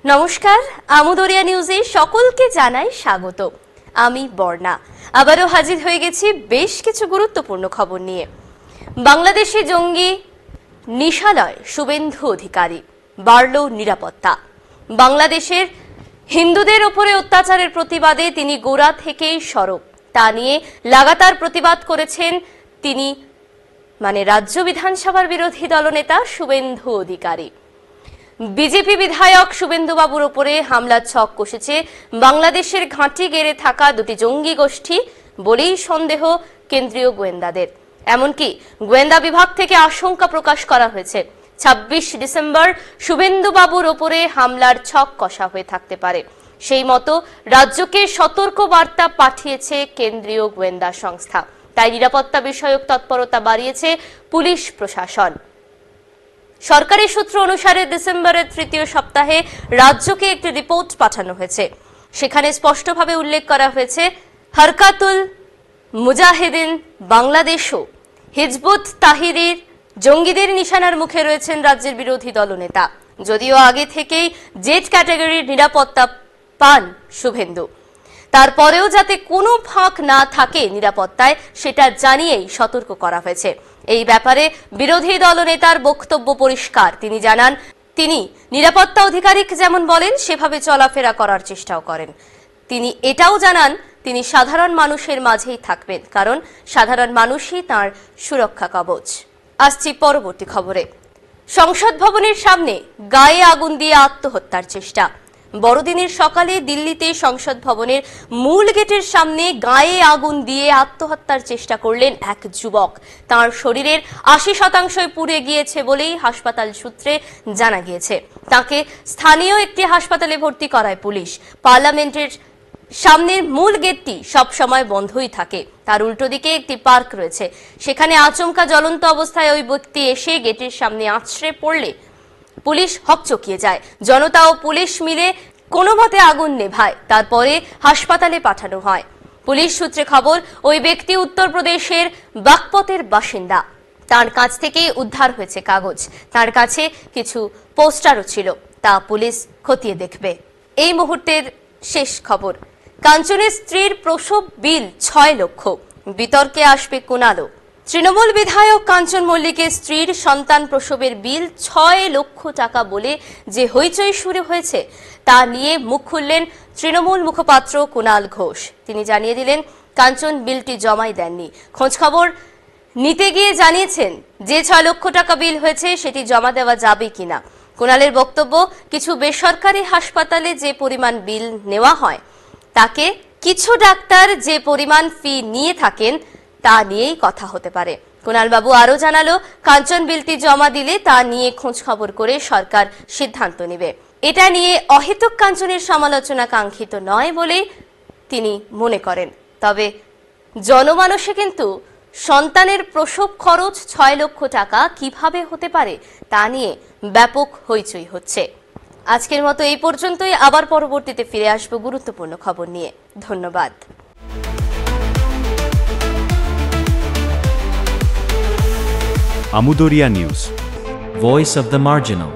নমস্কার, আমুদরিয়া নিউজে সকলকে জানাই স্বাগত। আমি বর্ণা আবারও হাজির হয়ে গেছি বেশ কিছু গুরুত্বপূর্ণ খবর নিয়ে। বাংলাদেশে জঙ্গি নিশালয় শুভেন্দু অধিকারী, বাড়ল নিরাপত্তা। বাংলাদেশের হিন্দুদের উপরে অত্যাচারের প্রতিবাদে তিনি গোড়া থেকেই সরব, তা নিয়ে লাগাতার প্রতিবাদ করেছেন তিনি রাজ্য বিধানসভার বিরোধী দলনেতা শুভেন্দু অধিকারী। বিজেপি বিধায়ক শুভেন্দু বাবুর উপরে হামলার ছক কষেছে বাংলাদেশের ঘাঁটি গেড়ে থাকা দুটি জঙ্গি গোষ্ঠী বলেই সন্দেহ কেন্দ্রীয় গোয়েন্দাদের। এমনকি গোয়েন্দা বিভাগ থেকে আশঙ্কা প্রকাশ করা হয়েছে ২৬ ডিসেম্বর শুভেন্দু বাবুর উপরে হামলার ছক কষা হয়ে থাকতে পারে। সেই মতো রাজ্যকে সতর্ক বার্তা পাঠিয়েছে কেন্দ্রীয় গোয়েন্দা সংস্থা। তাই নিরাপত্তা বিষয়ক তৎপরতা বাড়িয়েছে পুলিশ প্রশাসন। সরকারি সূত্র অনুসারে ডিসেম্বরের তৃতীয় সপ্তাহে রাজ্যকে একটি রিপোর্ট পাঠানো হয়েছে। সেখানে স্পষ্টভাবে উল্লেখ করা হয়েছে হরকাতুল মুজাহিদিন বাংলাদেশও হিজবুত তাহরির জঙ্গিদের নিশানার মুখে রয়েছেন রাজ্যের বিরোধী দলনেতা। যদিও আগে থেকেই জেড ক্যাটাগরির নিরাপত্তা পান শুভেন্দু, তারপরেও যাতে কোনো ফাঁক না থাকে নিরাপত্তায় সেটা জানিয়েই সতর্ক করা হয়েছে। এই ব্যাপারে বিরোধী দলনেতার বক্তব্য পরিষ্কার। তিনি জানান, তিনি নিরাপত্তা আধিকারিক যেমন বলেন সেভাবে চলাফেরা করার চেষ্টাও করেন। তিনি এটাও জানান তিনি সাধারণ মানুষের মাঝেই থাকবেন, কারণ সাধারণ মানুষই তাঁর সুরক্ষা কবচ। আসছি পরবর্তী খবরে। সংসদ ভবনের সামনে গায়ে আগুন দিয়ে আত্মহত্যার চেষ্টা। বড়দিনের সকালে দিল্লিতে সংসদ ভবনের মূল গেটের সামনে গায়ে আগুন দিয়ে আত্মহত্যার চেষ্টা করলেন এক যুবক। তার শরীরের ৮০% পুড়ে গিয়েছে বলেই হাসপাতাল সূত্রে জানা গিয়েছে। তাকে স্থানীয় একটি হাসপাতালে ভর্তি করায় পুলিশ। পার্লামেন্টের সামনের মূল গেটটি সবসময় বন্ধই থাকে, তার উল্টো দিকে একটি পার্ক রয়েছে। সেখানে আচমকা জ্বলন্ত অবস্থায় ওই ব্যক্তি এসে গেটের সামনে আছড়ে পড়লে পুলিশ হকচকিয়ে যায়। জনতা ও পুলিশ মিলে কোনো মতে আগুন নেভায়, তারপরে হাসপাতালে পাঠানো হয়। পুলিশ সূত্রে খবর, ওই ব্যক্তি উত্তরপ্রদেশের বাগপতের বাসিন্দা। তার কাছ থেকে উদ্ধার হয়েছে কাগজ, তার কাছে কিছু পোস্টারও ছিল, তা পুলিশ খতিয়ে দেখবে। এই মুহূর্তের শেষ খবর। কাঞ্চনের স্ত্রীর প্রসব বিল ৬ লক্ষ, বিতর্কে আসবে কুণালও। তৃণমূল বিধায়ক কাঞ্চন মল্লিকের স্ত্রীর সন্তান প্রসবের বিল ৬ লক্ষ টাকা বলে যে হইচই শুরু হয়েছে, তা নিয়ে মুখ খুললেন তৃণমূল মুখপাত্র কুণাল ঘোষ। তিনি জানিয়ে দিলেন কাঞ্চন বিলটি জমাই দেননি। খোঁজখবর নিতে গিয়ে জানিয়েছেন যে ৬ লক্ষ টাকা বিল হয়েছে সেটি জমা দেওয়া যাবে কিনা। কুণালের বক্তব্য, কিছু বেসরকারি হাসপাতালে যে পরিমাণ বিল নেওয়া হয় তাকে কিছু ডাক্তার যে পরিমাণ ফি নিয়ে থাকেন তা নিয়েই কথা হতে পারে। কুণালবাবু আরও জানালো, কাঞ্চন বিলটি জমা দিলে তা নিয়ে খোঁজ খবর করে সরকার সিদ্ধান্ত নেবে। এটা নিয়ে অহেতুক কাঞ্চনের সমালোচনা কাঙ্ক্ষিত নয় বলে তিনি মনে করেন। তবে জনমানসে কিন্তু সন্তানের প্রসব খরচ ৬ লক্ষ টাকা কিভাবে হতে পারে তা নিয়ে ব্যাপক হইচই হচ্ছে। আজকের মতো এই পর্যন্তই। আবার পরবর্তীতে ফিরে আসবো গুরুত্বপূর্ণ খবর নিয়ে। ধন্যবাদ। Amudoria News, Voice of the Marginal.